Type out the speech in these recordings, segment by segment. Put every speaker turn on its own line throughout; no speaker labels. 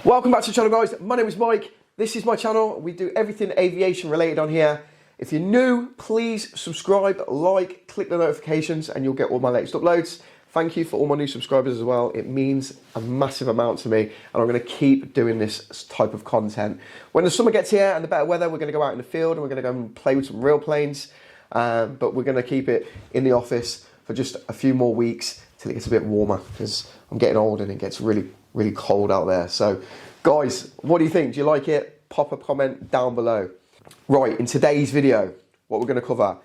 Welcome back to the channel, guys. My name is Mike. This is my channel. We do everything aviation related on here. If you're new, please subscribe, like, click the notifications, and you'll get all my latest uploads. Thank you for all my new subscribers as well. It means a massive amount to me, and I'm going to keep doing this type of content. When the summer gets here and the better weather, we're going to go out in the field and we're going to go and play with some real planes. But we're going to keep it in the office for just a few more weeks till it gets a bit warmer, because I'm getting old and it gets really cold out there. So guys, what do you think? Do you like it? Pop a comment down below. Right, in today's video, what we're going to cover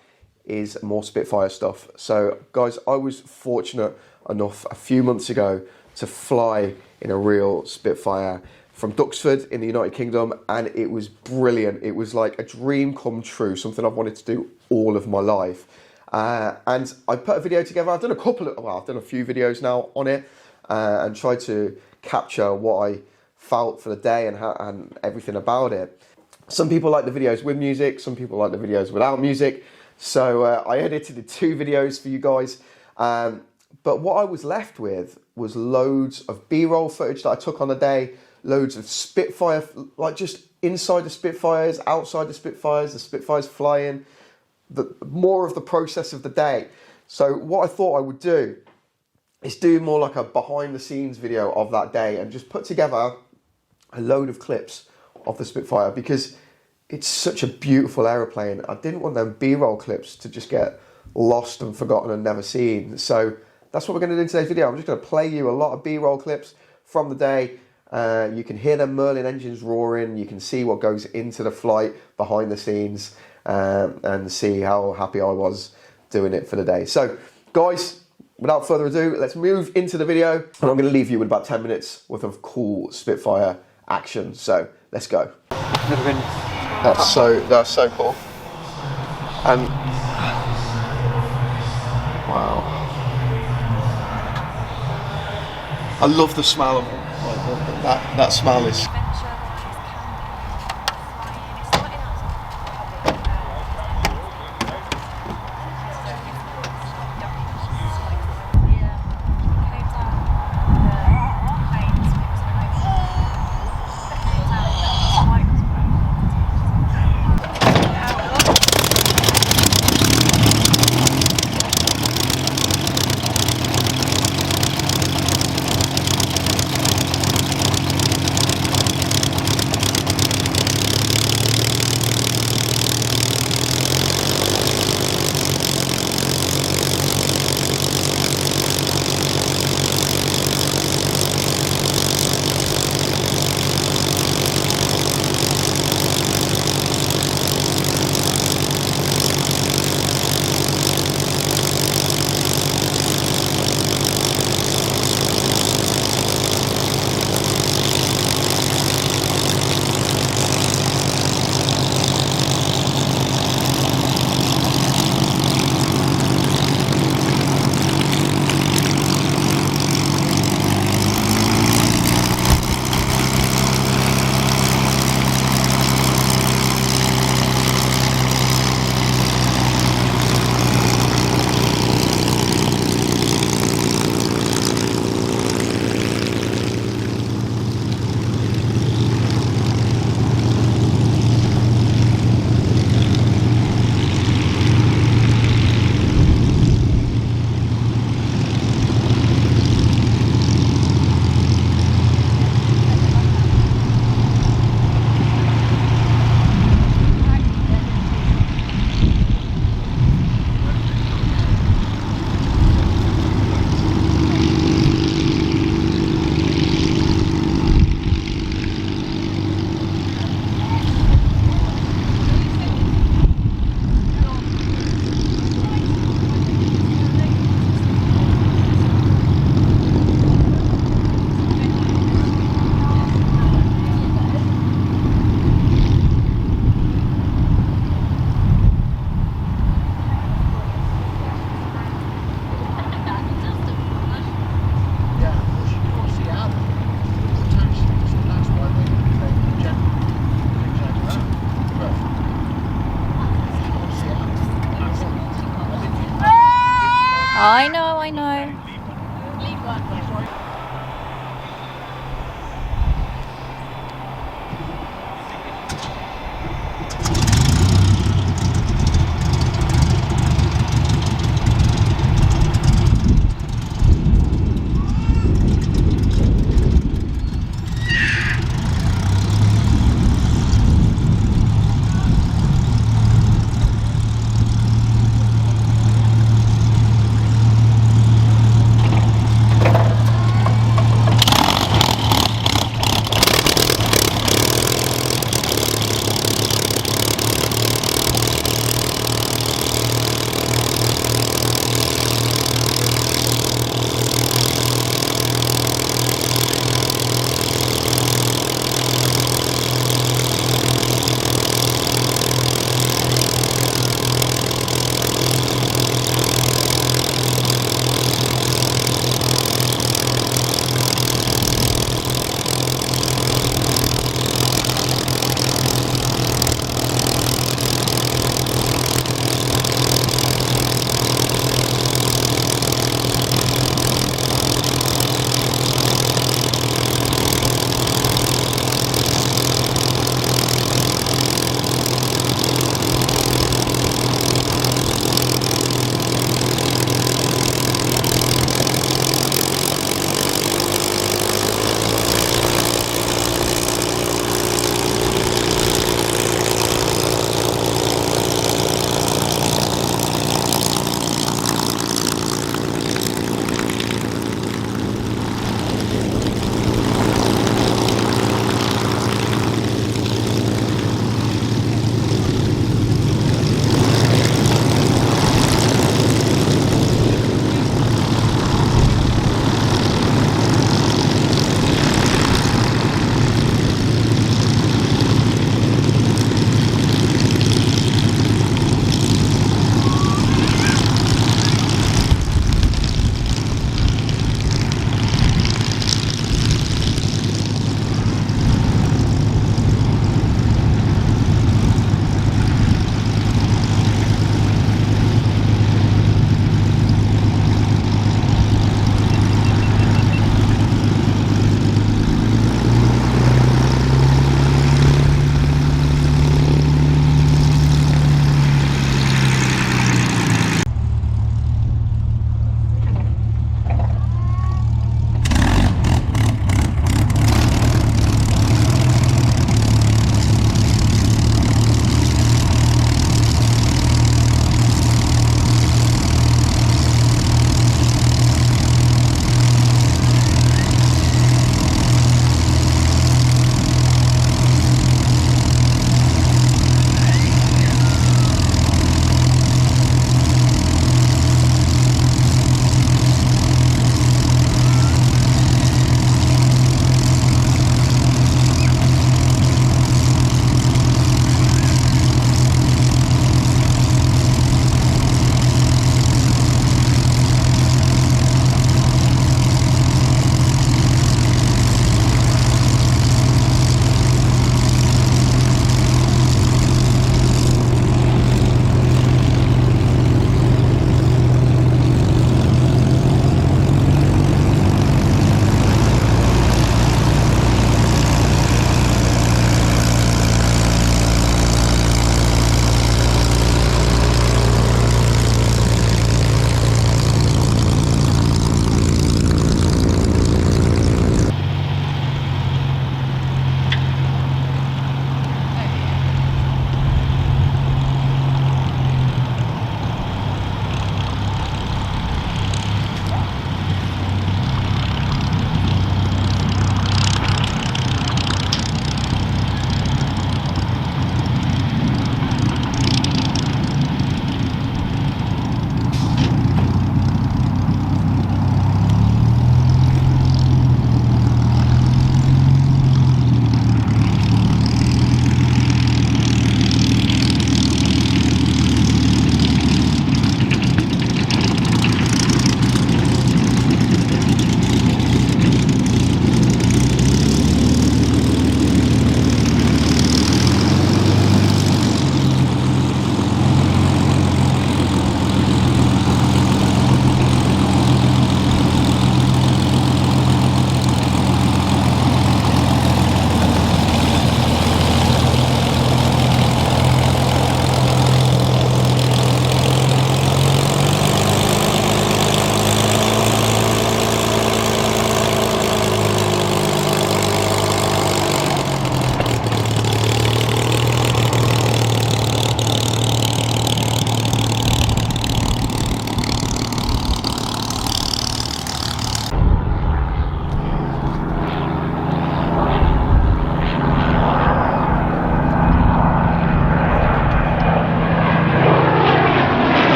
is more Spitfire stuff. So guys, I was fortunate enough a few months ago to fly in a real Spitfire from Duxford in the United Kingdom, and it was brilliant. It was like a dream come true, something I've wanted to do all of my life. And I put a video together. I've done a few videos now on it, and tried to capture what I felt for the day and everything about it. Some people like the videos with music, some people like the videos without music. So I edited 2 videos for you guys. But what I was left with was loads of B-roll footage that I took on the day, loads of Spitfire, like just inside the Spitfires, outside the Spitfires flying, more of the process of the day. So what I thought I would do is do more like a behind the scenes video of that day and just put together a load of clips of the Spitfire, because it's such a beautiful aeroplane. I didn't want them B-roll clips to just get lost and forgotten and never seen. So that's what we're going to do in today's video. I'm just going to play you a lot of B-roll clips from the day. You can hear the Merlin engines roaring. You can see what goes into the flight behind the scenes, and see how happy I was doing it for the day. So guys, without further ado, let's move into the video, and I'm going to leave you with about 10 minutes worth of cool Spitfire action. So let's go.
Never been.
That's so cool. And wow, I love the smell of them. That smell is.
I know.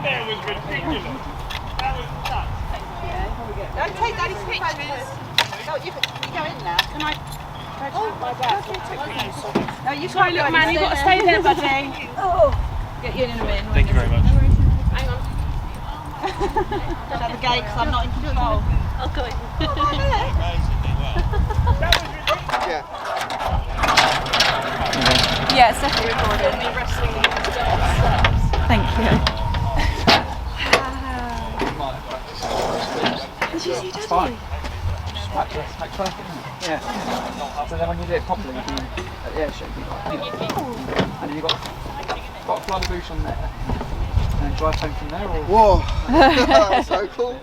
there was ridiculous. That was nuts.
Don't take Daddy's pictures. No, you can go in now. Can I? No, you can't look, man. You've got to stay there, buddy. Oh. Get you in a minute.
Thank you very much.
Hang on. Shut the gate because I'm not in control.
I'll go in.
Yeah.
Yeah, it's definitely recorded. Me wrestling the Thank you. Did you see Daddy?
Fine. Yeah. So then when you do it properly, you can, at the air show, and then you've got to fly the boost on there, and then drive home from there, or...
Whoa, so cool.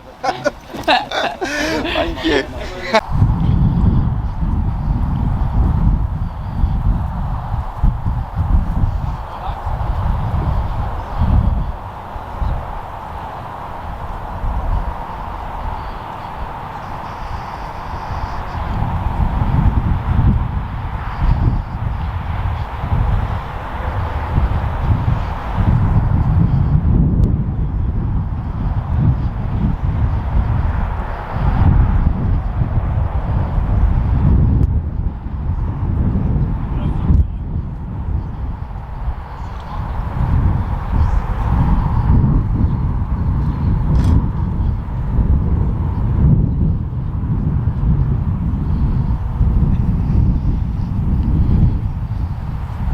Thank you.